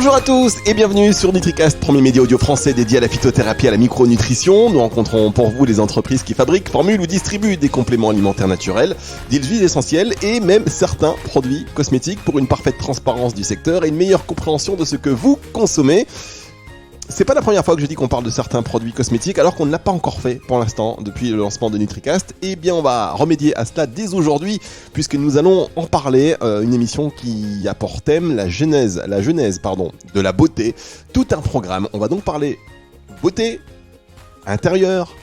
Bonjour à tous et bienvenue sur NutriCast, premier média audio français dédié à la phytothérapie et à la micronutrition. Nous rencontrons pour vous les entreprises qui fabriquent, formulent ou distribuent des compléments alimentaires naturels, des huiles essentielles et même certains produits cosmétiques pour une parfaite transparence du secteur et une meilleure compréhension de ce que vous consommez. C'est pas la première fois que je dis qu'on parle de certains produits cosmétiques alors qu'on ne l'a pas encore fait pour l'instant depuis le lancement de NutriCast. Eh bien on va remédier à cela dès aujourd'hui puisque nous allons en parler, une émission qui a pour thème la genèse de la beauté, tout un programme. On va donc parler beauté, intérieur,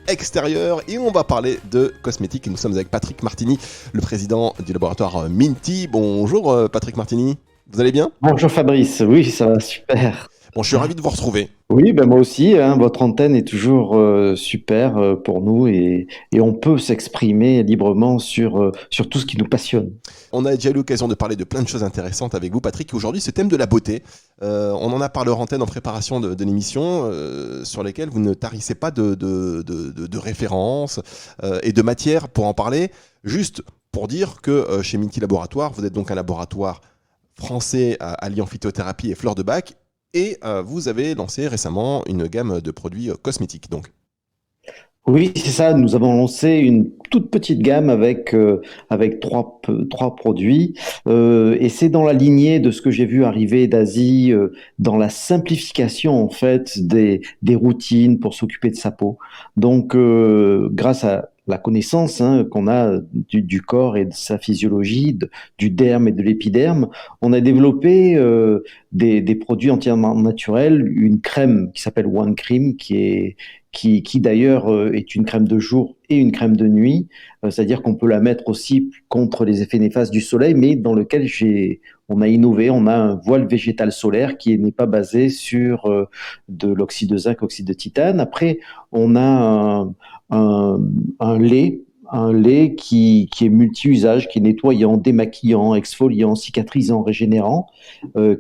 extérieur et on va parler de cosmétiques et nous sommes avec Patrick Martini, le président du laboratoire Minty. Bonjour Patrick Martini, vous allez bien ? Bonjour Fabrice, oui ça va super. Bon, je suis ravi de vous retrouver. Oui, ben moi aussi, votre antenne est toujours super pour nous et on peut s'exprimer librement sur tout ce qui nous passionne. On a déjà eu l'occasion de parler de plein de choses intéressantes avec vous, Patrick. Aujourd'hui, ce thème de la beauté, on en a parlé en antenne en préparation de l'émission, sur lesquelles vous ne tarissez pas de références et de matières pour en parler. Juste pour dire que chez Minty Laboratoire, vous êtes donc un laboratoire français alliant phytothérapie et fleurs de bac. Et vous avez lancé récemment une gamme de produits cosmétiques, donc. Oui, c'est ça. Nous avons lancé une toute petite gamme avec trois produits et c'est dans la lignée de ce que j'ai vu arriver d'Asie, dans la simplification en fait des routines pour s'occuper de sa peau. Donc, grâce à la connaissance qu'on a du corps et de sa physiologie, du derme et de l'épiderme, on a développé des produits entièrement naturels, une crème qui s'appelle One Cream qui d'ailleurs est une crème de jour et une crème de nuit, c'est-à-dire qu'on peut la mettre aussi contre les effets néfastes du soleil, mais dans lequel on a innové, on a un voile végétal solaire qui n'est pas basé sur de l'oxyde de zinc, oxyde de titane. Après, on a un lait qui est multi-usage, qui est nettoyant, démaquillant, exfoliant, cicatrisant, régénérant,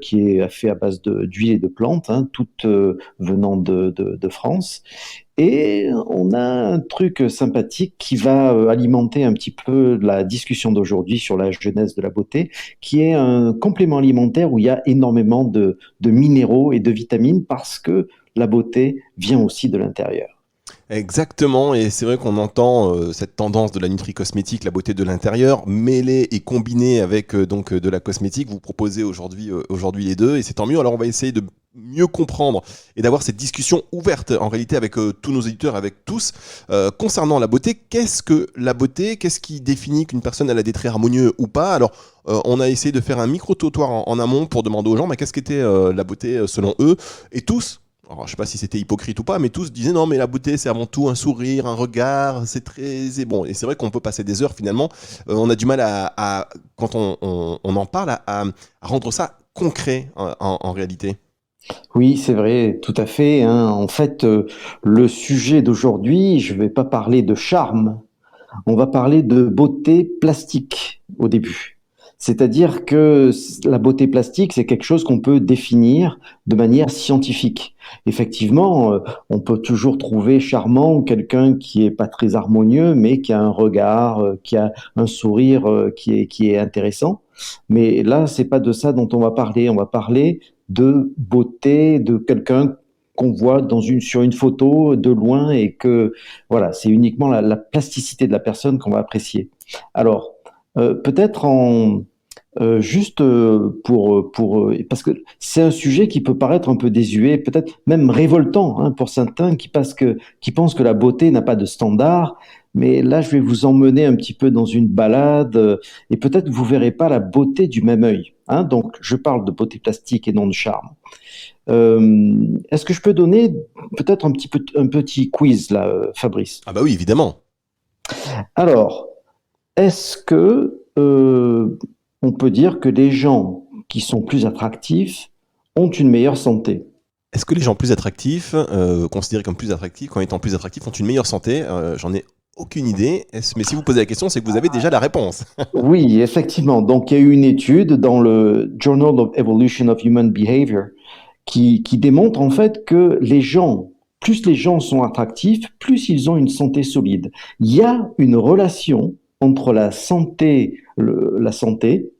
qui est fait à base d'huile et de plantes, toutes venant de France. Et on a un truc sympathique qui va alimenter un petit peu la discussion d'aujourd'hui sur la genèse de la beauté, qui est un complément alimentaire où il y a énormément de minéraux et de vitamines parce que la beauté vient aussi de l'intérieur. Exactement, et c'est vrai qu'on entend cette tendance de la nutri-cosmétique, la beauté de l'intérieur, mêlée et combinée avec donc de la cosmétique. Vous proposez aujourd'hui les deux, et c'est tant mieux. Alors on va essayer de mieux comprendre et d'avoir cette discussion ouverte en réalité avec tous nos éditeurs, avec tous. Concernant la beauté, qu'est-ce que la beauté ? Qu'est-ce qui définit qu'une personne elle a des traits harmonieux ou pas ? Alors on a essayé de faire un micro-trottoir en amont pour demander aux gens qu'est-ce qu'était la beauté selon eux, et tous. Alors, je ne sais pas si c'était hypocrite ou pas, mais tous disaient non, mais la beauté, c'est avant tout un sourire, un regard, c'est bon. Et c'est vrai qu'on peut passer des heures finalement. On a du mal quand on en parle, à rendre ça concret en réalité. Oui, c'est vrai, tout à fait. En fait, le sujet d'aujourd'hui, je ne vais pas parler de charme, on va parler de beauté plastique au début. C'est-à-dire que la beauté plastique, c'est quelque chose qu'on peut définir de manière scientifique. Effectivement, on peut toujours trouver charmant quelqu'un qui est pas très harmonieux, mais qui a un regard, qui a un sourire qui est intéressant. Mais là, c'est pas de ça dont on va parler. On va parler de beauté de quelqu'un qu'on voit sur une photo de loin et que, voilà, c'est uniquement la plasticité de la personne qu'on va apprécier. Alors, peut-être juste parce que c'est un sujet qui peut paraître un peu désuet, peut-être même révoltant pour certains qui pensent que la beauté n'a pas de standard. Mais là, je vais vous emmener un petit peu dans une balade et peut-être vous verrez pas la beauté du même œil. Donc, je parle de beauté plastique et non de charme. Est-ce que je peux donner peut-être un petit quiz là, Fabrice ? Ah bah oui, évidemment. Alors, est-ce que on peut dire que les gens qui sont plus attractifs ont une meilleure santé ? Est-ce que les gens plus attractifs, considérés comme plus attractifs, quand étant plus attractifs, ont une meilleure santé ? J'en ai aucune idée. Mais si vous posez la question, c'est que vous avez déjà la réponse. Oui, effectivement. Donc, il y a eu une étude dans le Journal of Evolution of Human Behavior qui démontre en fait que plus les gens sont attractifs, plus ils ont une santé solide. Il y a une relation entre la santé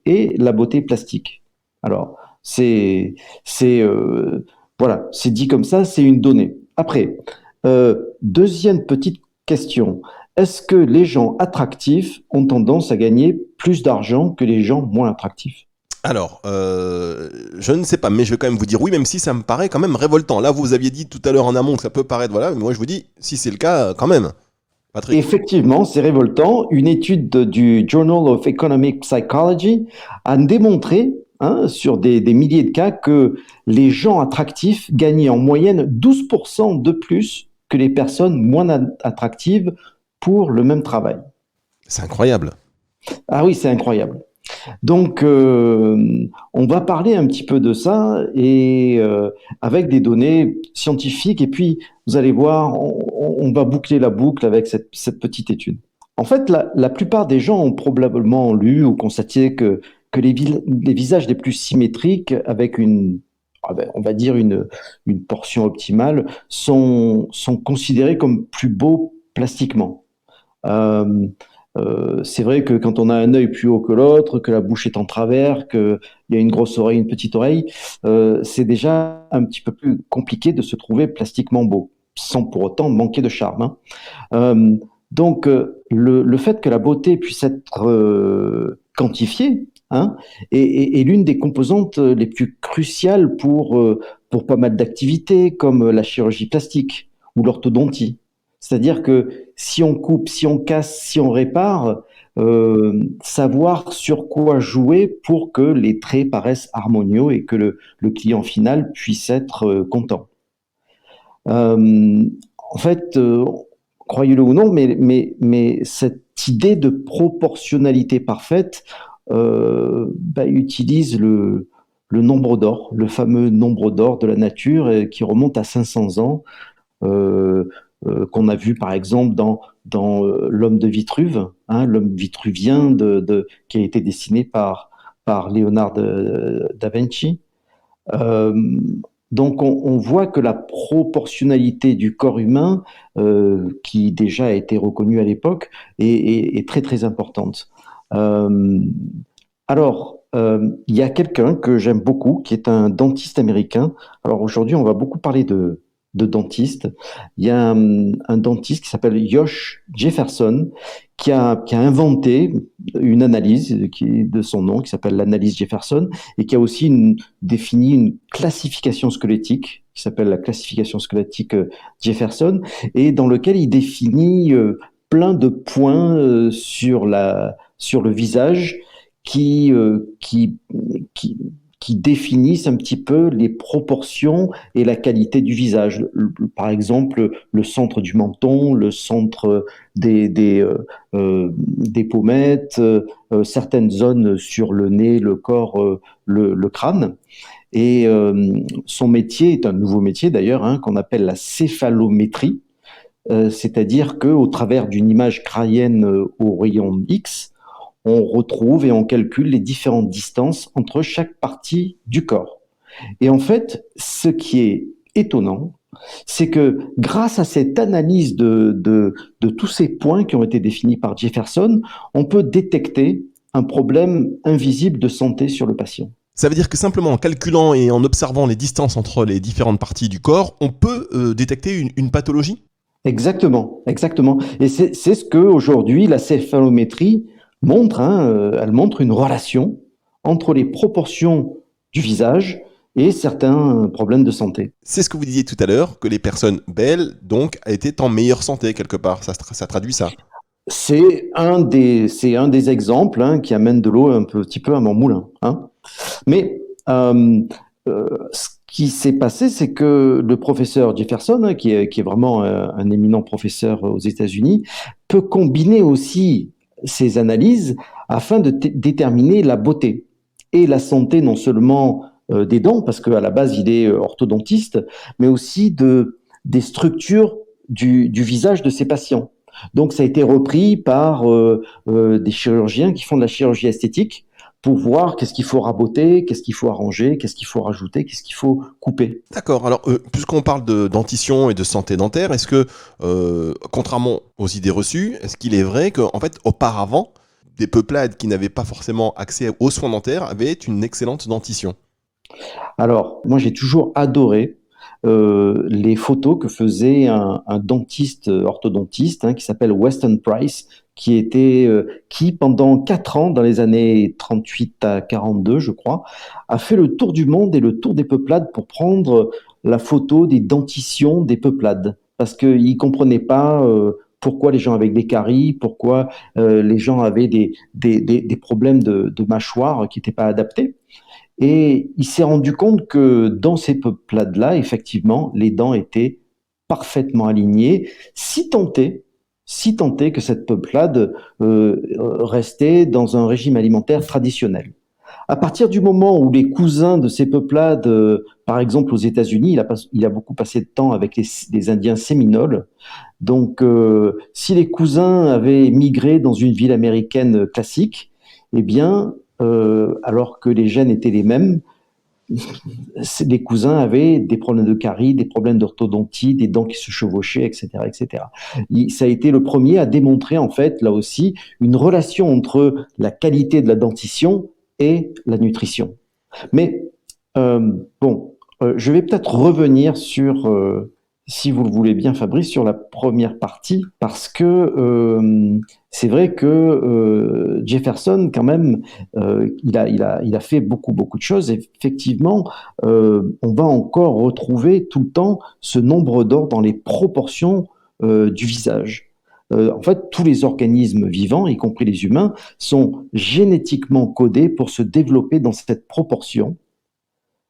et la beauté plastique. Alors, C'est, c'est, voilà, c'est dit comme ça, c'est une donnée. Après, deuxième petite question. Est-ce que les gens attractifs ont tendance à gagner plus d'argent que les gens moins attractifs? Alors, je ne sais pas, mais je vais quand même vous dire oui, même si ça me paraît quand même révoltant. Là, vous aviez dit tout à l'heure en amont que ça peut paraître, voilà, mais moi je vous dis, si c'est le cas, quand même. Patrick. Effectivement, c'est révoltant. Une étude du Journal of Economic Psychology a démontré, hein, sur des milliers de cas, que les gens attractifs gagnaient en moyenne 12% de plus que les personnes moins attractives pour le même travail. C'est incroyable. Ah oui, c'est incroyable. Donc, on va parler un petit peu de ça et avec des données scientifiques. Et puis, vous allez voir, on va boucler la boucle avec cette petite étude. En fait, la plupart des gens ont probablement lu ou constaté que les visages les plus symétriques, avec on va dire une portion optimale, sont considérés comme plus beaux plastiquement. Euh, c'est vrai que quand on a un œil plus haut que l'autre, que la bouche est en travers, qu'il y a une grosse oreille, une petite oreille, c'est déjà un petit peu plus compliqué de se trouver plastiquement beau, sans pour autant manquer de charme, hein. Donc, le fait que la beauté puisse être quantifiée, hein, est l'une des composantes les plus cruciales pour pas mal d'activités, comme la chirurgie plastique ou l'orthodontie. C'est-à-dire que si on coupe, si on casse, si on répare, savoir sur quoi jouer pour que les traits paraissent harmonieux et que le client final puisse être content. Euh, En fait, croyez-le ou non, mais cette idée de proportionnalité parfaite utilise le nombre d'or, le fameux nombre d'or de la nature qui remonte à 500 ans. Euh, qu'on a vu par exemple dans L'homme de Vitruve, hein, l'homme vitruvien qui a été dessiné par Léonard da Vinci. Euh, donc on voit que la proportionnalité du corps humain, qui déjà a été reconnue à l'époque, est très très importante. Euh, il y a quelqu'un que j'aime beaucoup, qui est un dentiste américain. Alors aujourd'hui, on va beaucoup parler de dentiste. Il y a un dentiste qui s'appelle Josh Jefferson, qui a inventé une analyse de son nom, qui s'appelle l'analyse Jefferson, et qui a aussi défini une classification squelettique, qui s'appelle la classification squelettique Jefferson, et dans lequel il définit plein de points sur le visage qui, euh, qui, qui, qui définissent un petit peu les proportions et la qualité du visage. Par exemple, le centre du menton, le centre des pommettes, certaines zones sur le nez, le corps, le crâne. Et son métier est un nouveau métier d'ailleurs, hein, qu'on appelle la céphalométrie. C'est-à-dire qu'au travers d'une image crânienne au rayon X, on retrouve et on calcule les différentes distances entre chaque partie du corps. Et en fait, ce qui est étonnant, c'est que grâce à cette analyse de tous ces points qui ont été définis par Jefferson, on peut détecter un problème invisible de santé sur le patient. Ça veut dire que simplement en calculant et en observant les distances entre les différentes parties du corps, on peut détecter une pathologie? Exactement, exactement. Et c'est ce que aujourd'hui la céphalométrie montre, hein, elle montre une relation entre les proportions du visage et certains problèmes de santé. C'est ce que vous disiez tout à l'heure, que les personnes belles, donc, étaient en meilleure santé quelque part. Ça traduit ça. C'est un des exemples, hein, qui amène de l'eau un petit peu à mon moulin, hein. Mais ce qui s'est passé, c'est que le professeur Jefferson, hein, qui est vraiment un éminent professeur aux États-Unis, peut combiner aussi ces analyses afin de déterminer la beauté et la santé non seulement des dents, parce qu'à la base il est orthodontiste, mais aussi des structures du visage de ses patients. Donc ça a été repris par des chirurgiens qui font de la chirurgie esthétique pour voir qu'est-ce qu'il faut raboter, qu'est-ce qu'il faut arranger, qu'est-ce qu'il faut rajouter, qu'est-ce qu'il faut couper. D'accord. Alors, puisqu'on parle de dentition et de santé dentaire, est-ce que, contrairement aux idées reçues, est-ce qu'il est vrai qu'en fait, auparavant, des peuplades qui n'avaient pas forcément accès aux soins dentaires avaient une excellente dentition? Alors, moi, j'ai toujours adoré les photos que faisait un dentiste, orthodontiste, hein, qui s'appelle Weston Price, qui pendant 4 ans, dans les années 38 à 42, je crois, a fait le tour du monde et le tour des peuplades pour prendre la photo des dentitions des peuplades, parce qu'il ne comprenait pas pourquoi les gens avaient des caries, pourquoi les gens avaient des problèmes de mâchoire qui n'étaient pas adaptés. Et il s'est rendu compte que dans ces peuplades-là, effectivement, les dents étaient parfaitement alignées, si tant est que cette peuplade restait dans un régime alimentaire traditionnel. À partir du moment où les cousins de ces peuplades, par exemple aux États-Unis, il a beaucoup passé de temps avec les Indiens séminoles. Donc, si les cousins avaient migré dans une ville américaine classique, eh bien, alors que les gènes étaient les mêmes, les cousins avaient des problèmes de caries, des problèmes d'orthodontie, des dents qui se chevauchaient, etc., etc. Ça a été le premier à démontrer, en fait, là aussi, une relation entre la qualité de la dentition et la nutrition. Mais bon, je vais peut-être revenir sur, si vous le voulez bien, Fabrice, sur la première partie, parce que c'est vrai que Jefferson, quand même, il a fait beaucoup, beaucoup de choses. Effectivement, on va encore retrouver tout le temps ce nombre d'or dans les proportions du visage. En fait, tous les organismes vivants, y compris les humains, sont génétiquement codés pour se développer dans cette proportion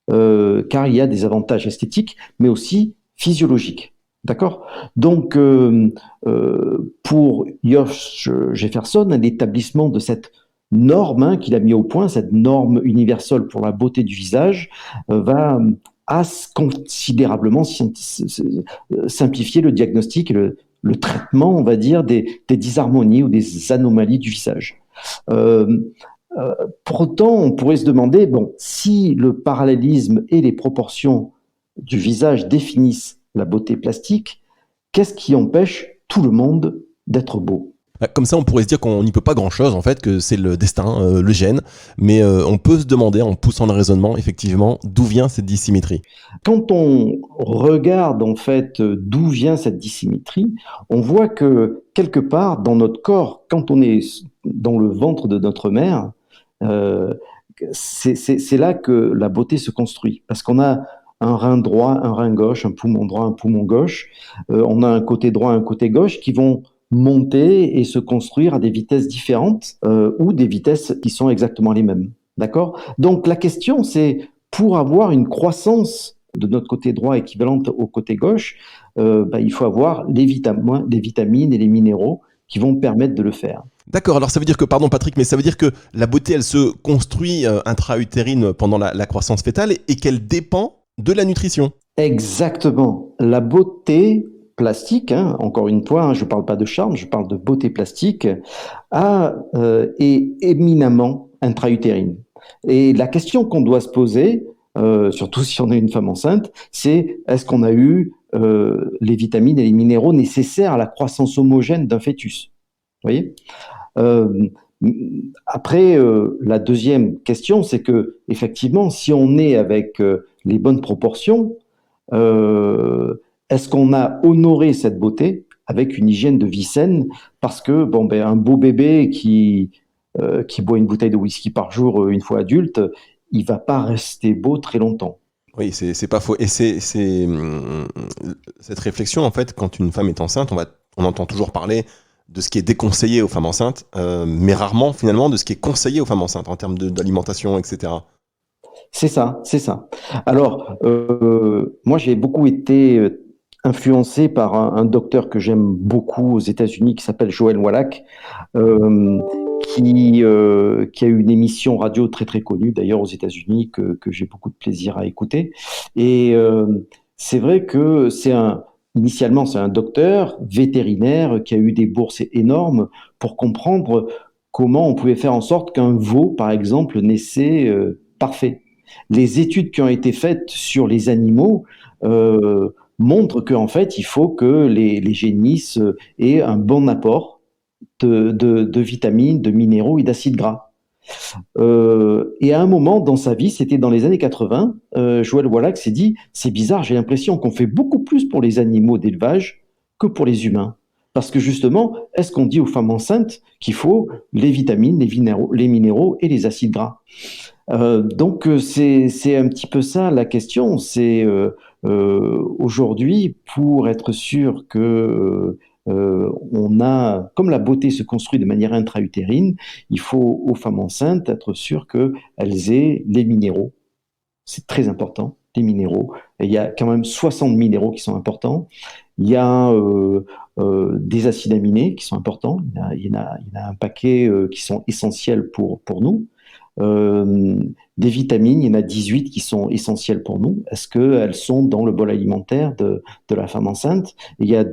car il y a des avantages esthétiques, mais aussi physiologiques. D'accord. Donc, pour Josh Jefferson, l'établissement de cette norme qu'il a mis au point, cette norme universelle pour la beauté du visage, va considérablement simplifier le diagnostic et le traitement, on va dire, des disharmonies ou des anomalies du visage. Euh, pour autant, on pourrait se demander, bon, si le parallélisme et les proportions du visage définissent la beauté plastique, qu'est-ce qui empêche tout le monde d'être beau? Comme ça, on pourrait se dire qu'on n'y peut pas grand-chose, en fait, que c'est le destin, le gène, mais on peut se demander, en poussant le raisonnement, effectivement, d'où vient cette dissymétrie. Quand on regarde, en fait, d'où vient cette dissymétrie, on voit que, quelque part, dans notre corps, quand on est dans le ventre de notre mère, euh, c'est là que la beauté se construit. Parce qu'on a un rein droit, un rein gauche, un poumon droit, un poumon gauche. On a un côté droit, un côté gauche qui vont monter et se construire à des vitesses différentes ou des vitesses qui sont exactement les mêmes. D'accord? Donc la question, c'est pour avoir une croissance de notre côté droit équivalente au côté gauche, il faut avoir les vitamines et les minéraux qui vont permettre de le faire. D'accord, alors ça veut dire que, pardon Patrick, mais ça veut dire que la beauté, elle se construit intra-utérine pendant la croissance fœtale et qu'elle dépend de la nutrition. Exactement. La beauté plastique, encore une fois, je ne parle pas de charme, je parle de beauté plastique, est éminemment intra-utérine. Et la question qu'on doit se poser, surtout si on est une femme enceinte, c'est est-ce qu'on a eu les vitamines et les minéraux nécessaires à la croissance homogène d'un fœtus? Vous voyez? Euh, Après, la deuxième question, c'est que effectivement, si on est avec les bonnes proportions, euh, est-ce qu'on a honoré cette beauté avec une hygiène de vie saine? Parce que bon, un beau bébé qui boit une bouteille de whisky par jour une fois adulte, il va pas rester beau très longtemps. Oui, c'est pas faux. Et cette réflexion, en fait, quand une femme est enceinte, on entend toujours parler de ce qui est déconseillé aux femmes enceintes, mais rarement, finalement, de ce qui est conseillé aux femmes enceintes en termes d'alimentation, etc. C'est ça, c'est ça. Alors, moi, j'ai beaucoup été influencé par un docteur que j'aime beaucoup aux États-Unis qui s'appelle Joël Wallach, euh, qui a eu une émission radio très très connue d'ailleurs aux États-Unis que j'ai beaucoup de plaisir à écouter. Et c'est vrai que initialement, c'est un docteur vétérinaire qui a eu des bourses énormes pour comprendre comment on pouvait faire en sorte qu'un veau, par exemple, naissait parfait. Les études qui ont été faites sur les animaux montrent qu'en fait, il faut que les génisses aient un bon apport de vitamines, de minéraux et d'acides gras. Et à un moment dans sa vie, c'était dans les années 80, Joël Wallach s'est dit, c'est bizarre, j'ai l'impression qu'on fait beaucoup plus pour les animaux d'élevage que pour les humains. Parce que justement, est-ce qu'on dit aux femmes enceintes qu'il faut les vitamines, les minéraux et les acides gras? Donc c'est un petit peu ça la question. C'est aujourd'hui pour être sûr que on a, comme la beauté se construit de manière intra-utérine, il faut aux femmes enceintes être sûr qu'elles aient les minéraux. C'est très important, les minéraux. Et il y a quand même 60 minéraux qui sont importants. Il y a des acides aminés qui sont importants. Il y en a un paquet qui sont essentiels pour nous. Euh, des vitamines, il y en a 18 qui sont essentielles pour nous. Est-ce qu'elles sont dans le bol alimentaire de la femme enceinte? Et il y a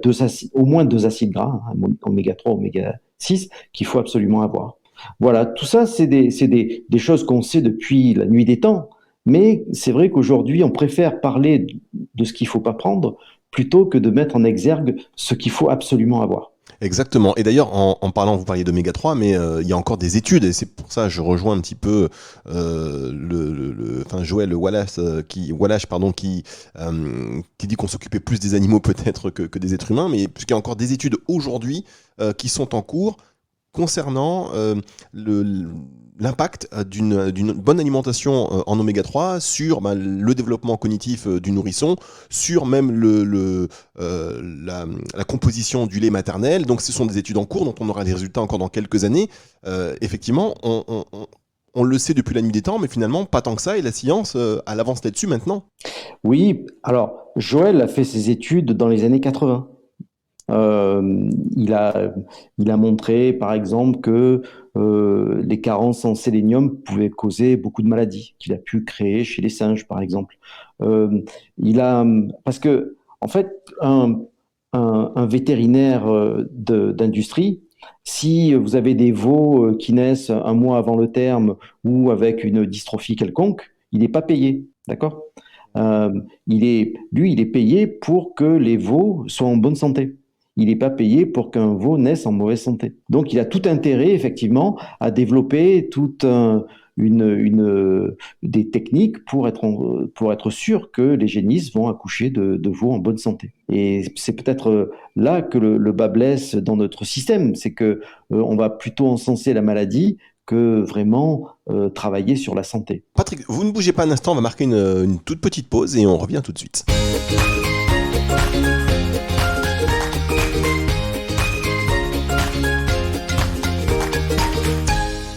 au moins deux acides gras, hein, oméga 3, oméga 6, qu'il faut absolument avoir. Voilà, tout ça, c'est des choses qu'on sait depuis la nuit des temps. Mais c'est vrai qu'aujourd'hui, on préfère parler de ce qu'il ne faut pas prendre plutôt que de mettre en exergue ce qu'il faut absolument avoir. Exactement. Et d'ailleurs, en parlant, vous parliez d'oméga 3, mais il y a encore des études, et c'est pour ça que je rejoins un petit peu enfin, Joël Wallach, pardon, qui dit qu'on s'occupait plus des animaux peut-être que des êtres humains, mais puisqu'il y a encore des études aujourd'hui qui sont en cours concernant l'impact d'une bonne alimentation en oméga 3 sur le développement cognitif du nourrisson, sur même la composition du lait maternel. Donc ce sont des études en cours dont on aura des résultats encore dans quelques années. Effectivement, on le sait depuis la nuit des temps, mais finalement pas tant que ça, et la science elle avance là-dessus maintenant. Oui, alors Joël a fait ses études dans les années 80. Euh, il a, il a montré, par exemple, que les carences en sélénium pouvaient causer beaucoup de maladies qu'il a pu créer chez les singes, par exemple. Parce que, en fait, un vétérinaire d'industrie, si vous avez des veaux qui naissent un mois avant le terme ou avec une dystrophie quelconque, il n'est pas payé, d'accord? Il est payé pour que les veaux soient en bonne santé. Il n'est pas payé pour qu'un veau naisse en mauvaise santé. Donc, il a tout intérêt, effectivement, à développer des techniques pour être sûr que les génisses vont accoucher de veaux en bonne santé. Et c'est peut-être là que le bas blesse dans notre système, c'est que on va plutôt encenser la maladie que vraiment travailler sur la santé. Patrick, vous ne bougez pas un instant, on va marquer une toute petite pause et on revient tout de suite.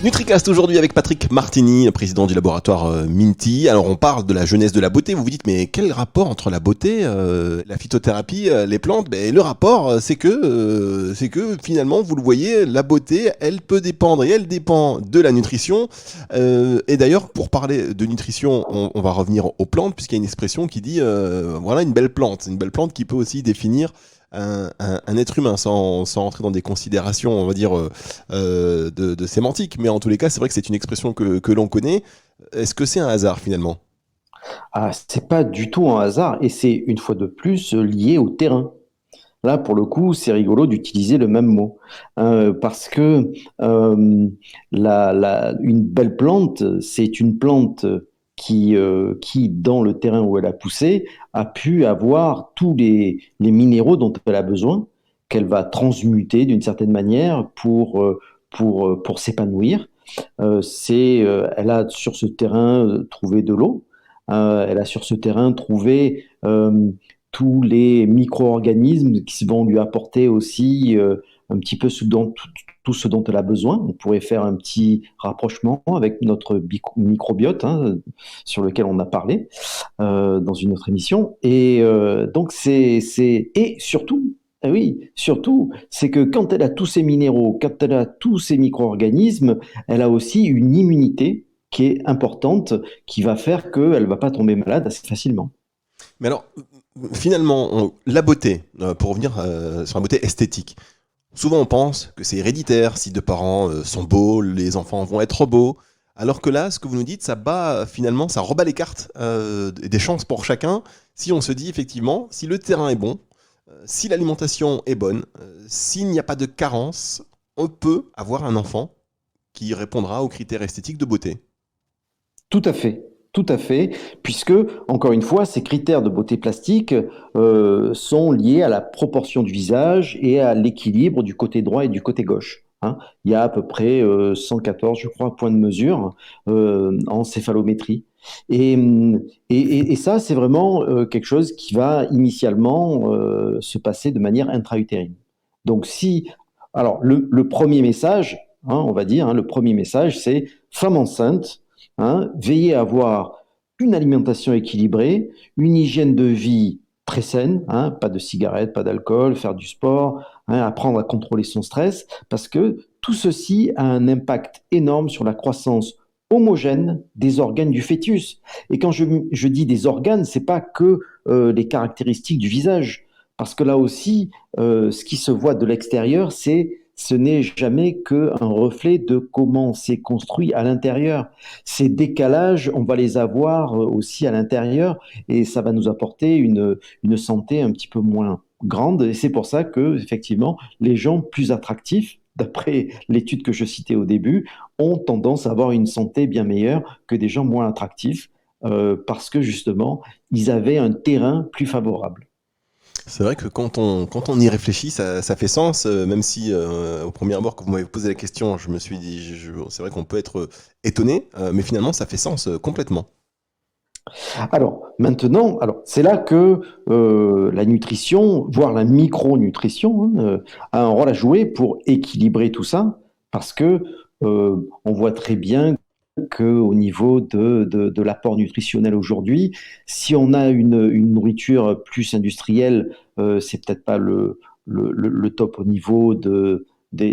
NutriCast aujourd'hui avec Patrick Martini, président du laboratoire Minty. Alors on parle de la jeunesse de la beauté, vous vous dites mais quel rapport entre la beauté, la phytothérapie, les plantes? Le rapport c'est que finalement vous le voyez, la beauté elle peut dépendre et elle dépend de la nutrition. Et d'ailleurs pour parler de nutrition on va revenir aux plantes puisqu'il y a une expression qui dit voilà une belle plante qui peut aussi définir un être humain sans rentrer dans des considérations on va dire de sémantique, mais en tous les cas c'est vrai que c'est une expression que l'on connaît. Est-ce que c'est un hasard finalement? Ah, c'est pas du tout un hasard et c'est une fois de plus lié au terrain. Là, pour le coup, c'est rigolo d'utiliser le même mot. Parce que une belle plante, c'est une plante qui, dans le terrain où elle a poussé, a pu avoir tous les minéraux dont elle a besoin, qu'elle va transmuter d'une certaine manière pour s'épanouir. Elle a sur ce terrain trouvé de l'eau, elle a sur ce terrain trouvé tous les micro-organismes qui vont lui apporter aussi un petit peu tout ce dont elle a besoin. On pourrait faire un petit rapprochement avec notre microbiote, hein, sur lequel on a parlé dans une autre émission. Et donc, et surtout, ah oui, surtout, c'est que quand elle a tous ces minéraux, quand elle a tous ces micro-organismes, elle a aussi une immunité qui est importante, qui va faire qu'elle ne va pas tomber malade assez facilement. Mais alors finalement la beauté, pour revenir sur la beauté esthétique, souvent on pense que c'est héréditaire, si deux parents sont beaux, les enfants vont être beaux. Alors que là, ce que vous nous dites, ça rebat les cartes des chances pour chacun. Si on se dit effectivement, si le terrain est bon, si l'alimentation est bonne, s'il n'y a pas de carence, on peut avoir un enfant qui répondra aux critères esthétiques de beauté. Tout à fait. Tout à fait, puisque, encore une fois, ces critères de beauté plastique sont liés à la proportion du visage et à l'équilibre du côté droit et du côté gauche. Hein. Il y a à peu près 114, je crois, points de mesure en céphalométrie. Et, et ça, c'est vraiment quelque chose qui va initialement se passer de manière intra-utérine. Donc, si, alors, le premier message, hein, on va dire, hein, le premier message, c'est femme enceinte. Hein, veiller à avoir une alimentation équilibrée, une hygiène de vie très saine, hein, pas de cigarettes, pas d'alcool, faire du sport, hein, apprendre à contrôler son stress, parce que tout ceci a un impact énorme sur la croissance homogène des organes du fœtus. Et quand je dis des organes, c'est pas que les caractéristiques du visage, parce que là aussi, ce qui se voit de l'extérieur, ce n'est jamais qu'un reflet de comment c'est construit à l'intérieur. Ces décalages, on va les avoir aussi à l'intérieur et ça va nous apporter une santé un petit peu moins grande. Et c'est pour ça que, effectivement, les gens plus attractifs, d'après l'étude que je citais au début, ont tendance à avoir une santé bien meilleure que des gens moins attractifs parce que justement, ils avaient un terrain plus favorable. C'est vrai que quand on y réfléchit, ça fait sens, même si au premier abord, quand vous m'avez posé la question, je me suis dit, c'est vrai qu'on peut être étonné, mais finalement, ça fait sens complètement. Alors maintenant, alors c'est là que la nutrition, voire la micronutrition, hein, a un rôle à jouer pour équilibrer tout ça, parce que on voit très bien qu'au niveau de l'apport nutritionnel aujourd'hui, si on a une nourriture plus industrielle, c'est peut-être pas le top au niveau des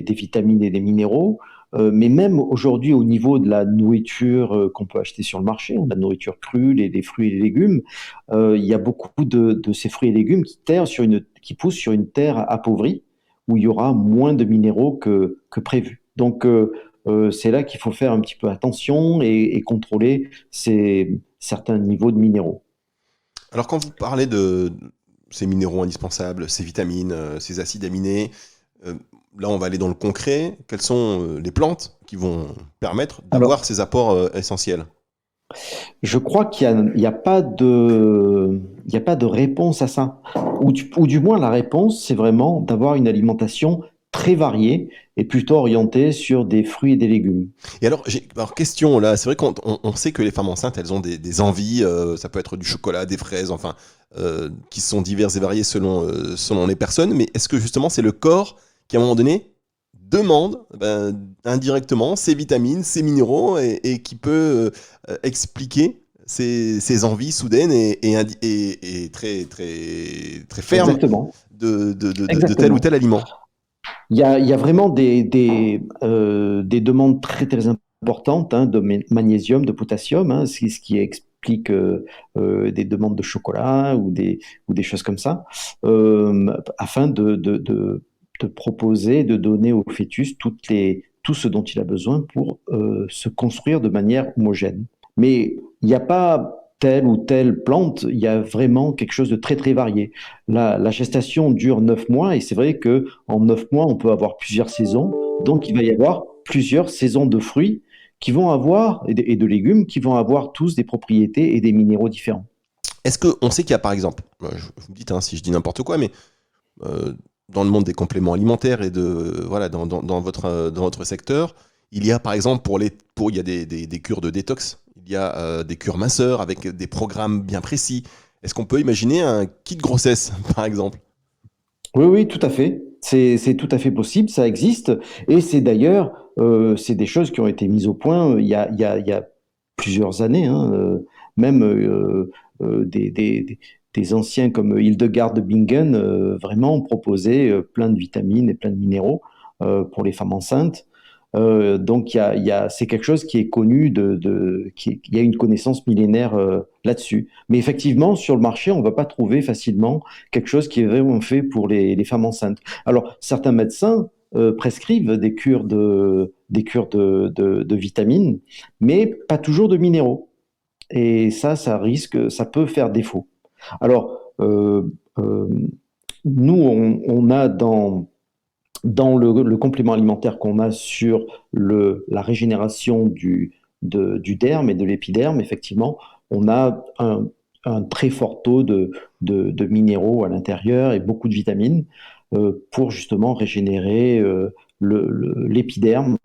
vitamines et des minéraux. Mais même aujourd'hui, au niveau de la nourriture qu'on peut acheter sur le marché, hein, de la nourriture crue, les fruits et les légumes, il y a beaucoup de ces fruits et légumes qui poussent sur une terre appauvrie, où il y aura moins de minéraux que prévu. Donc, c'est là qu'il faut faire un petit peu attention et contrôler certains niveaux de minéraux. Alors quand vous parlez de ces minéraux indispensables, ces vitamines, ces acides aminés, euh, là on va aller dans le concret. Quelles sont les plantes qui vont permettre Alors, d'avoir ces apports essentiels? je crois il y a pas il y a pas de réponse à ça. Ou du moins, la réponse, c'est vraiment d'avoir une alimentation très variée et plutôt orientée sur des fruits et des légumes. Et alors question là, c'est vrai on sait que les femmes enceintes, elles ont des envies, ça peut être du chocolat, des fraises, enfin, qui sont diverses et variées selon les personnes, mais est-ce que justement c'est le corps qui à un moment donné demande indirectement ces vitamines, ces minéraux et qui peut expliquer ces envies soudaines et très, très, très fermes Exactement. de tel ou Exactement. tel aliment? Il y a vraiment des demandes très, très importantes hein, de magnésium, de potassium, hein, ce qui explique des demandes de chocolat ou des choses comme ça, afin de proposer, de donner au fœtus tout ce dont il a besoin pour se construire de manière homogène. Mais il n'y a pas telle ou telle plante, il y a vraiment quelque chose de très, très varié. La gestation dure 9 mois et c'est vrai que en 9 mois, on peut avoir plusieurs saisons. Donc, il va y avoir plusieurs saisons de fruits qui vont avoir, et de légumes, qui vont avoir tous des propriétés et des minéraux différents. Est-ce qu'on sait qu'il y a par exemple, vous me dites hein, si je dis n'importe quoi, mais euh, dans le monde des compléments alimentaires et voilà dans votre secteur, il y a par exemple il y a des cures de détox, il y a des cures minceurs avec des programmes bien précis. Est-ce qu'on peut imaginer un kit grossesse par exemple? Oui, oui, tout à fait. C'est tout à fait possible, ça existe. Et c'est d'ailleurs, c'est des choses qui ont été mises au point il y a plusieurs années, hein, même des anciens comme Hildegard de Bingen, vraiment proposaient plein de vitamines et plein de minéraux pour les femmes enceintes. Donc, c'est quelque chose qui est connu, il y a une connaissance millénaire là-dessus. Mais effectivement, sur le marché, on ne va pas trouver facilement quelque chose qui est vraiment fait pour les femmes enceintes. Alors, certains médecins prescrivent des cures de vitamines, mais pas toujours de minéraux. Et ça peut faire défaut. Alors, euh, nous, on a dans le complément alimentaire qu'on a sur la régénération du derme et de l'épiderme, effectivement, on a un très fort taux de minéraux à l'intérieur et beaucoup de vitamines pour justement régénérer l'épiderme,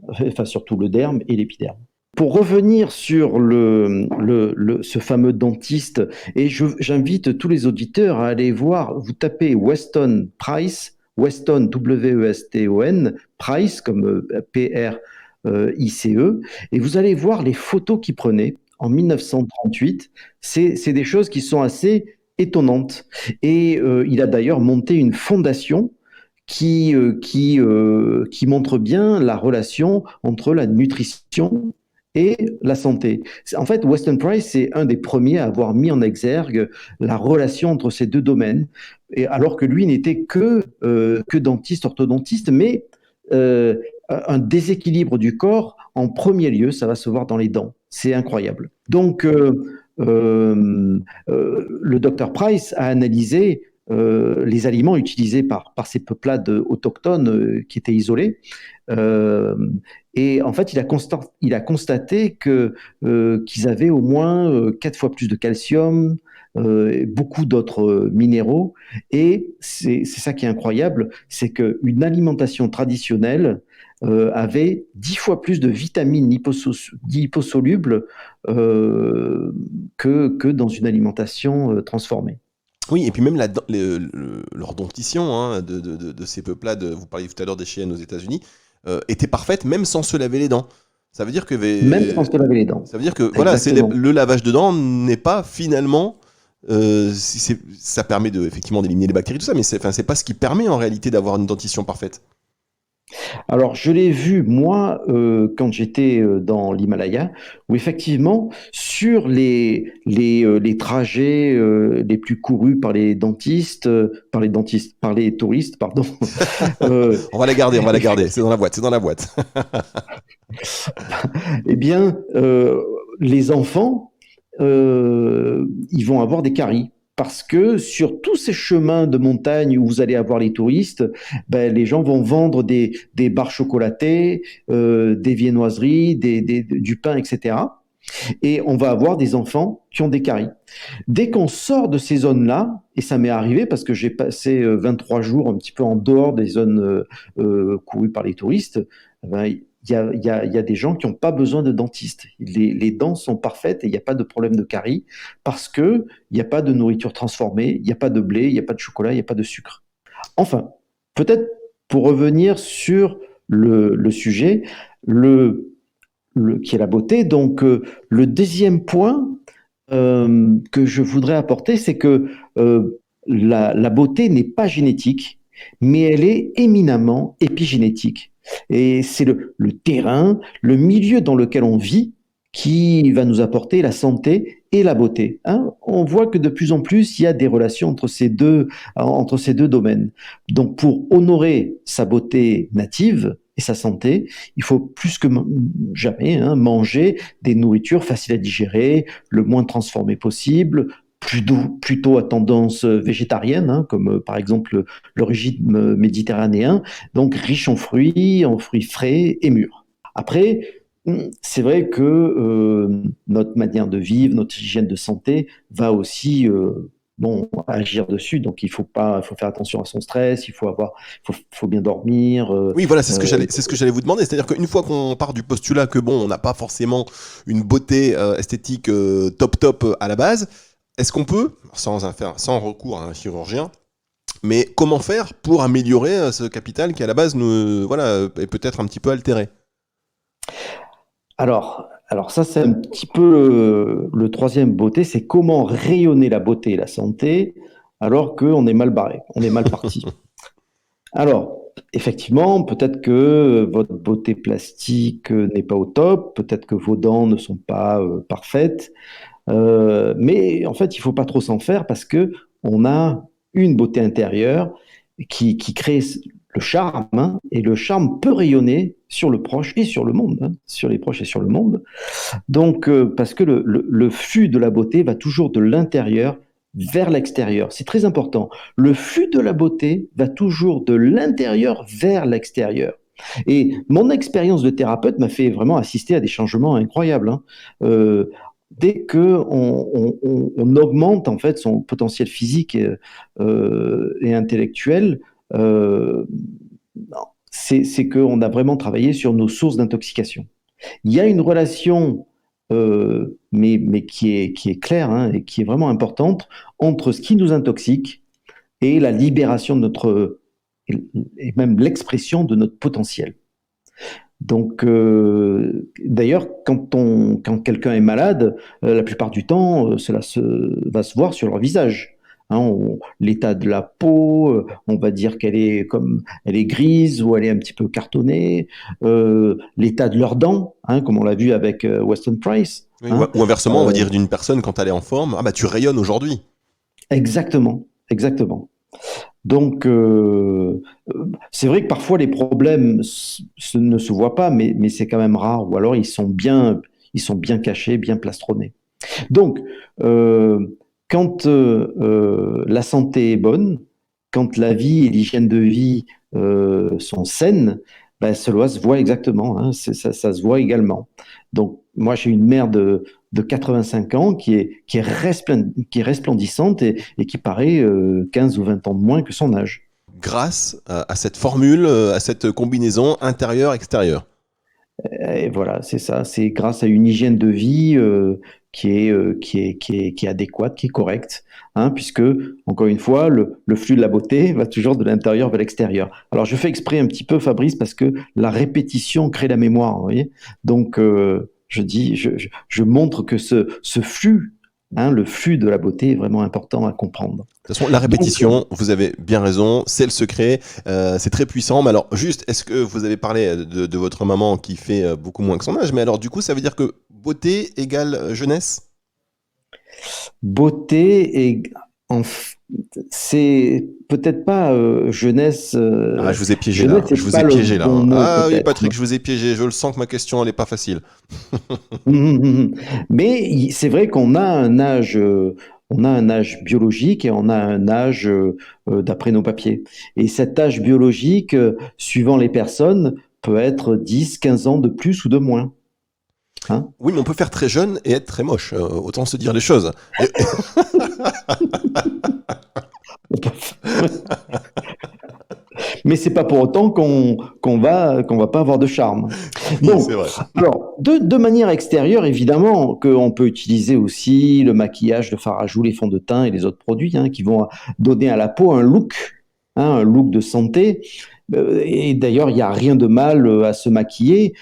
enfin surtout le derme et l'épiderme. Pour revenir sur ce fameux dentiste, et j'invite tous les auditeurs à aller voir, vous tapez Weston Price, Weston, W-E-S-T-O-N, Price, comme P-R-I-C-E, et vous allez voir les photos qu'il prenait en 1938. C'est des choses qui sont assez étonnantes. Et il a d'ailleurs monté une fondation qui montre bien la relation entre la nutrition et la santé. En fait, Weston Price, c'est un des premiers à avoir mis en exergue la relation entre ces deux domaines, et alors que lui n'était que dentiste, orthodontiste, mais un déséquilibre du corps, en premier lieu, ça va se voir dans les dents. C'est incroyable. Donc, le docteur Price a analysé les aliments utilisés par ces peuplades autochtones qui étaient isolés. Et en fait, il a constaté qu'ils avaient au moins 4 fois plus de calcium, beaucoup d'autres minéraux. Et c'est ça qui est incroyable, c'est qu'une alimentation traditionnelle avait 10 fois plus de vitamines liposolubles que dans une alimentation transformée. Oui, et puis même leur dentition de ces peuplades, vous parliez tout à l'heure des Cheyennes aux États-Unis, était parfaite même sans se laver les dents. Ça veut dire que, Même sans se laver les dents. Ça veut dire que voilà, le lavage de dents n'est pas finalement. Ça permet effectivement d'éliminer les bactéries, tout ça, mais c'est pas ce qui permet en réalité d'avoir une dentition parfaite. Alors, je l'ai vu, moi, quand j'étais dans l'Himalaya, où effectivement, sur les trajets les plus courus par les dentistes, par les touristes, pardon. On va la garder, c'est dans la boîte. Eh bien, les enfants, ils vont avoir des caries. Parce que sur tous ces chemins de montagne où vous allez avoir les touristes, les gens vont vendre des barres chocolatées, des viennoiseries, du pain, etc. Et on va avoir des enfants qui ont des caries. Dès qu'on sort de ces zones-là, et ça m'est arrivé parce que j'ai passé 23 jours un petit peu en dehors des zones courues par les touristes, il y a des gens qui n'ont pas besoin de dentiste. Les dents sont parfaites et il n'y a pas de problème de caries parce qu'il n'y a pas de nourriture transformée, il n'y a pas de blé, il n'y a pas de chocolat, il n'y a pas de sucre. Enfin, peut-être pour revenir sur le sujet, qui est la beauté. Donc, le deuxième point que je voudrais apporter, c'est que la beauté n'est pas génétique, mais elle est éminemment épigénétique. Et c'est le terrain, le milieu dans lequel on vit qui va nous apporter la santé et la beauté. Hein. On voit que de plus en plus, il y a des relations entre ces deux domaines. Donc, pour honorer sa beauté native et sa santé, il faut plus que jamais manger des nourritures faciles à digérer, le moins transformées possible, plutôt à tendance végétarienne, comme par exemple le régime méditerranéen, donc riche en fruits frais et mûrs. Après, c'est vrai que notre manière de vivre, notre hygiène de santé va aussi agir dessus. Donc il faut faire attention à son stress, faut bien dormir. Oui, voilà, c'est ce que j'allais vous demander. C'est-à-dire qu'une fois qu'on part du postulat que on n'a pas forcément une beauté esthétique top à la base, est-ce qu'on peut, sans recours à un chirurgien, mais comment faire pour améliorer ce capital qui à la base est peut-être un petit peu altéré? Alors ça, c'est un petit peu le troisième beauté, c'est comment rayonner la beauté et la santé alors qu'on est mal barré, on est mal parti. Alors, effectivement, peut-être que votre beauté plastique n'est pas au top, peut-être que vos dents ne sont pas parfaites, mais en fait, il ne faut pas trop s'en faire parce que on a une beauté intérieure qui crée le charme, hein, et le charme peut rayonner sur le proche et sur le monde, hein, sur les proches et sur le monde. Donc, parce que le flux de la beauté va toujours de l'intérieur vers l'extérieur. C'est très important. Le flux de la beauté va toujours de l'intérieur vers l'extérieur. Et mon expérience de thérapeute m'a fait vraiment assister à des changements incroyables, hein. Dès que on augmente en fait son potentiel physique et intellectuel, euh, c'est qu'on a vraiment travaillé sur nos sources d'intoxication. Il y a une relation, mais qui est claire, hein, et qui est vraiment importante entre ce qui nous intoxique et la libération de notre, et même l'expression de notre potentiel. Donc, d'ailleurs, quand quelqu'un est malade, la plupart du temps, va se voir sur leur visage. Hein, l'état de la peau, on va dire elle est grise ou elle est un petit peu cartonnée. L'état de leurs dents, hein, comme on l'a vu avec Weston Price. Oui, Hein. ou inversement, on va dire d'une personne quand elle est en forme, ah bah tu rayonnes aujourd'hui. Exactement, exactement. Donc, c'est vrai que parfois les problèmes ne se voient pas, mais c'est quand même rare, ou alors ils sont bien cachés, bien plastronnés. Donc, euh, quand la santé est bonne, quand la vie et l'hygiène de vie sont saines, ben, cela se voit exactement, hein, ça se voit également. Donc, moi, j'ai une mère de 85 ans qui est resplendissante et qui paraît 15 ou 20 ans de moins que son âge. Grâce à cette formule, à cette combinaison intérieur-extérieur. Et voilà, c'est ça. C'est grâce à une hygiène de vie qui est adéquate, qui est correcte, hein, puisque, encore une fois, le flux de la beauté va toujours de l'intérieur vers l'extérieur. Alors, je fais exprès un petit peu, Fabrice, parce que la répétition crée la mémoire, vous voyez. Donc, je montre que ce flux, hein, le flux de la beauté est vraiment important à comprendre. De toute façon, la Donc, répétition, vous avez bien raison, c'est le secret, c'est très puissant. Mais alors, juste, est-ce que vous avez parlé de votre maman qui fait beaucoup moins que son âge, mais alors du coup, ça veut dire que beauté égale jeunesse? beauté et en f- c'est peut-être pas jeunesse. Ah, je vous ai piégé là, Jeunesse, je c'est vous ai pas le piégé là. bon Hein. mot Ah oui, peut-être. Patrick, je vous ai piégé, je le sens que ma question, elle est pas facile. Mais c'est vrai qu'on a un âge, on a un âge biologique et on a un âge d'après nos papiers. Et cet âge biologique, suivant les personnes, peut être 10, 15 ans de plus ou de moins. Hein. Oui, mais on peut faire très jeune et être très moche, autant se dire les choses. Mais c'est pas pour autant qu'on va pas avoir de charme. Oui, Donc, c'est vrai. alors, de manière extérieure, évidemment, qu'on peut utiliser aussi le maquillage, le fard à joues, les fonds de teint et les autres produits, hein, qui vont donner à la peau hein, un look de santé. Et d'ailleurs, il n'y a rien de mal à se maquiller,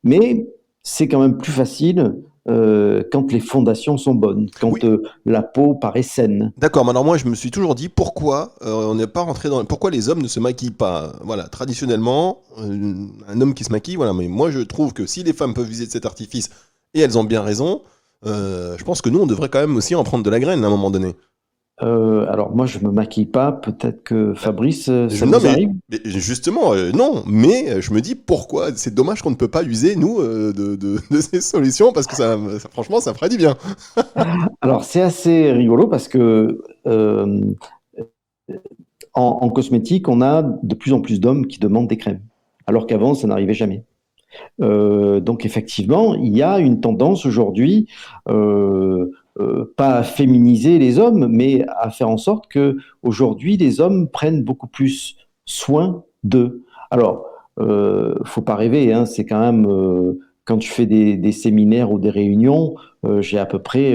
mais c'est quand même plus facile quand les fondations sont bonnes, Oui, quand la peau paraît saine. d'accord, mais alors moi je me suis toujours dit pourquoi on n'est pas rentré dans pourquoi les hommes ne se maquillent pas. Voilà, traditionnellement, un homme qui se maquille, voilà, mais moi je trouve que si les femmes peuvent user de cet artifice et elles ont bien raison, je pense que nous on devrait quand même aussi en prendre de la graine à un moment donné. Alors moi, je me maquille pas. Peut-être que Fabrice, ça Non vous arrive? mais justement non, mais je me dis pourquoi c'est dommage qu'on ne peut pas user nous de ces solutions parce que franchement ça ferait du bien. Alors c'est assez rigolo parce que en cosmétique, on a de plus en plus d'hommes qui demandent des crèmes, alors qu'avant, ça n'arrivait jamais. Donc effectivement, il y a une tendance aujourd'hui, pas à féminiser les hommes, mais à faire en sorte que aujourd'hui les hommes prennent beaucoup plus soin d'eux. Alors, faut pas rêver, hein, c'est quand même quand je fais des séminaires ou des réunions, j'ai à peu près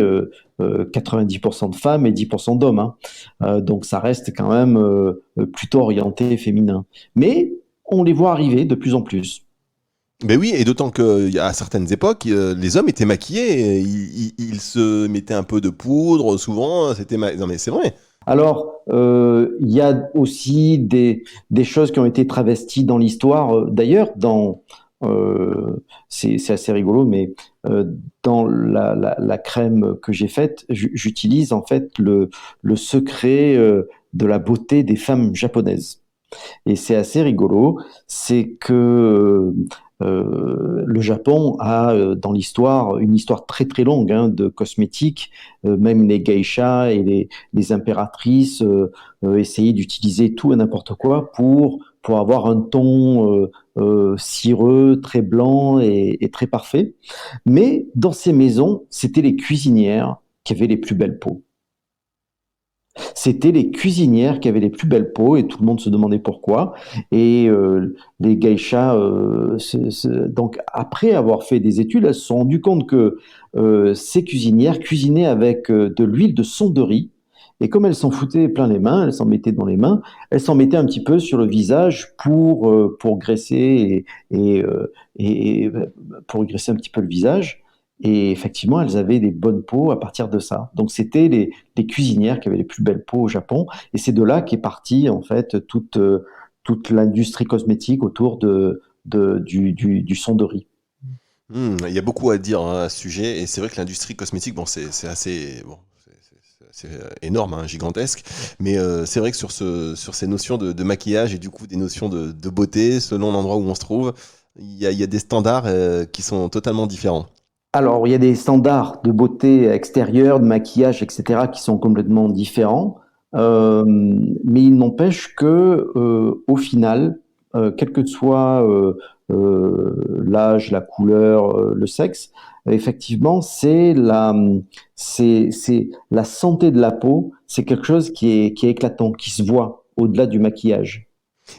90% de femmes et 10% d'hommes, hein. Donc ça reste quand même plutôt orienté féminin. Mais on les voit arriver de plus en plus. Ben oui, et d'autant qu'à certaines époques, les hommes étaient maquillés, ils se mettaient un peu de poudre, souvent, non mais c'est vrai. Alors, il y a aussi des choses qui ont été travesties dans l'histoire. D'ailleurs, c'est assez rigolo, mais dans la crème que j'ai faite, j'utilise en fait le secret de la beauté des femmes japonaises. Et c'est assez rigolo, c'est que le Japon a dans l'histoire une histoire très très longue hein, de cosmétiques. Même les geishas et les impératrices essayaient d'utiliser tout et n'importe quoi pour avoir un ton cireux, très blanc et très parfait. Mais dans ces maisons, c'était les cuisinières qui avaient les plus belles peaux. C'était les cuisinières qui avaient les plus belles peaux et tout le monde se demandait pourquoi. Et les geishas, donc après avoir fait des études, elles se sont rendues compte que ces cuisinières cuisinaient avec de l'huile de sonderie. Et comme elles s'en foutaient plein les mains, elles s'en mettaient dans les mains, elles s'en mettaient un petit peu sur le visage pour graisser et pour graisser un petit peu le visage. Et effectivement, elles avaient des bonnes peaux à partir de ça. Donc, c'était les cuisinières qui avaient les plus belles peaux au Japon. Et c'est de là qu'est partie, en fait, toute l'industrie cosmétique autour du son de riz. Il y a beaucoup à dire hein, à ce sujet, et c'est vrai que l'industrie cosmétique, bon, c'est assez, bon, c'est énorme, hein, gigantesque, mais c'est vrai que sur ces notions de maquillage et du coup des notions de beauté, selon l'endroit où on se trouve, il y a des standards qui sont totalement différents. Alors, il y a des standards de beauté extérieure, de maquillage, etc., qui sont complètement différents. Mais il n'empêche que, au final, quel que soit l'âge, la couleur, le sexe, effectivement, c'est la santé de la peau, c'est quelque chose qui est éclatant, qui se voit au-delà du maquillage.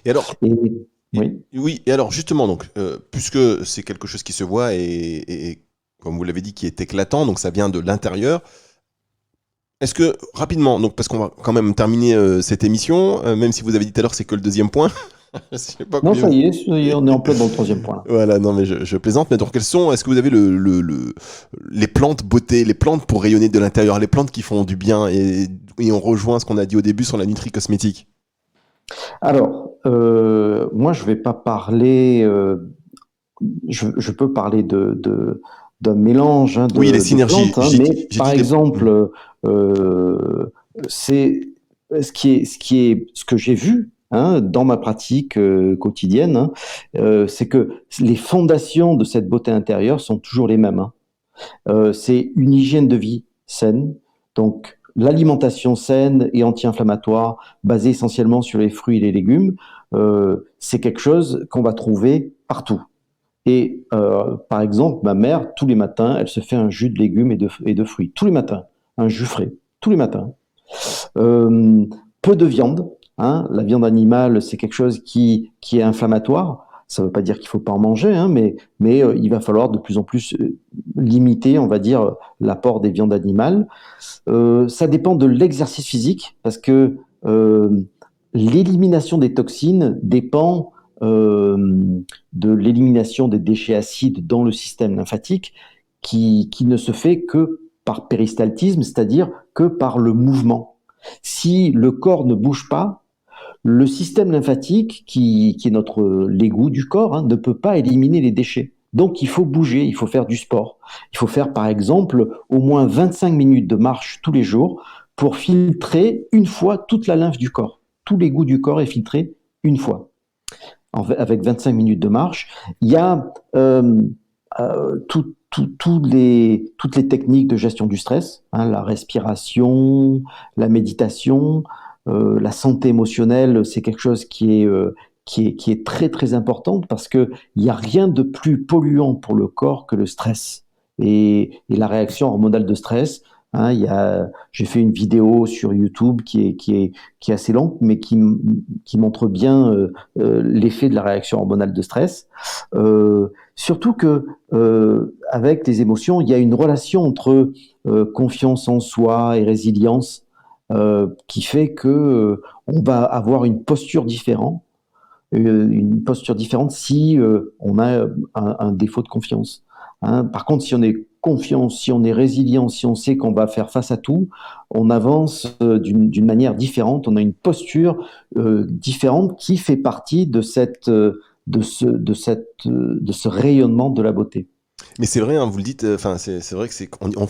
Et alors, Et, et- oui. oui, et alors justement, donc, puisque c'est quelque chose qui se voit et comme vous l'avez dit, qui est éclatant, donc ça vient de l'intérieur. Est-ce que, rapidement, donc parce qu'on va quand même terminer cette émission, même si vous avez dit tout à l'heure que c'est que le deuxième point, je sais pas Non, combien vous... ça y est, on est en plein dans le troisième point là. Voilà, non mais je plaisante, mais donc est-ce que vous avez les plantes beauté, les plantes pour rayonner de l'intérieur, les plantes qui font du bien, et on rejoint ce qu'on a dit au début sur la nutri cosmétique. Alors, moi, je vais pas parler. Je peux parler d'un mélange hein, Oui, les de synergies, plantes, hein, mais j'ai par dit les... exemple, c'est ce que j'ai vu hein, dans ma pratique quotidienne, hein, c'est que les fondations de cette beauté intérieure sont toujours les mêmes. Hein. C'est une hygiène de vie saine, donc l'alimentation saine et anti-inflammatoire, basée essentiellement sur les fruits et les légumes, c'est quelque chose qu'on va trouver partout. Et par exemple, ma mère, tous les matins, elle se fait un jus de légumes et de fruits. Tous les matins, un jus frais. Tous les matins. Euh, Peu de viande. Hein. La viande animale, c'est quelque chose qui est inflammatoire. Ça ne veut pas dire qu'il ne faut pas en manger, hein, mais il va falloir de plus en plus limiter, on va dire, l'apport des viandes animales. Ça dépend de l'exercice physique, parce que l'élimination des toxines dépend de l'élimination des déchets acides dans le système lymphatique, qui ne se fait que par péristaltisme, c'est-à-dire que par le mouvement. Si le corps ne bouge pas, le système lymphatique, qui est notre l'égout du corps, hein, ne peut pas éliminer les déchets. Donc il faut bouger, il faut faire du sport. Il faut faire par exemple au moins 25 minutes de marche tous les jours pour filtrer une fois toute la lymphe du corps. Tout l'égout du corps est filtré une fois avec 25 minutes de marche. Il y a toutes les techniques de gestion du stress, hein, la respiration, la méditation, la santé émotionnelle, c'est quelque chose qui est très très importante parce que il n'y a rien de plus polluant pour le corps que le stress et la réaction hormonale de stress. Hein, j'ai fait une vidéo sur YouTube qui est assez longue, mais qui montre bien l'effet de la réaction hormonale de stress. Surtout que avec les émotions, il y a une relation entre confiance en soi et résilience qui fait que on va avoir une posture différente si on a un défaut de confiance. Hein. Par contre, si on est confiant, si on est résilient, si on sait qu'on va faire face à tout, on avance d'une manière différente, on a une posture différente qui fait partie de ce rayonnement de la beauté. Mais c'est vrai, hein, vous le dites, enfin c'est vrai que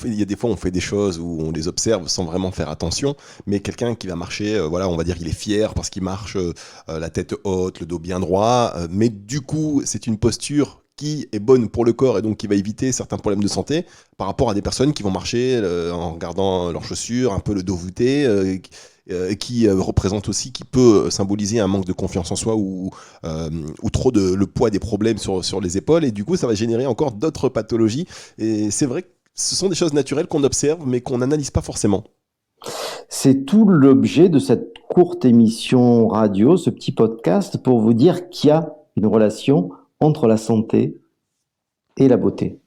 il y a des fois on fait des choses où on les observe sans vraiment faire attention, mais quelqu'un qui va marcher, voilà, on va dire il est fier parce qu'il marche la tête haute, le dos bien droit, mais du coup c'est une posture qui est bonne pour le corps et donc qui va éviter certains problèmes de santé par rapport à des personnes qui vont marcher en regardant leurs chaussures, un peu le dos voûté, qui représente aussi, qui peut symboliser un manque de confiance en soi ou trop le poids des problèmes sur les épaules, et du coup ça va générer encore d'autres pathologies, et c'est vrai que ce sont des choses naturelles qu'on observe mais qu'on n'analyse pas forcément. C'est tout l'objet de cette courte émission radio, ce petit podcast, pour vous dire qu'il y a une relation entre la santé et la beauté.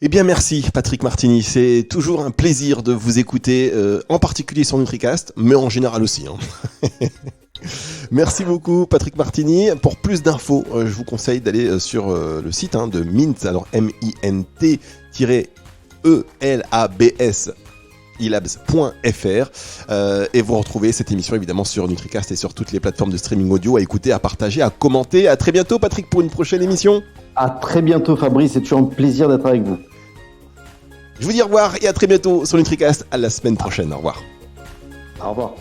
Eh bien merci Patrick Martini, c'est toujours un plaisir de vous écouter, en particulier sur NutriCast, mais en général aussi, hein. Merci beaucoup Patrick Martini. Pour plus d'infos, je vous conseille d'aller sur le site de Mint, alors MINT-ELABS ilabs.fr, et vous retrouvez cette émission évidemment sur NutriCast et sur toutes les plateformes de streaming audio, à écouter, à partager, à commenter. À très bientôt Patrick pour une prochaine émission. À très bientôt Fabrice, c'est toujours un plaisir d'être avec vous. Je vous dis au revoir et à très bientôt sur NutriCast. À la semaine prochaine. Au revoir. Au revoir.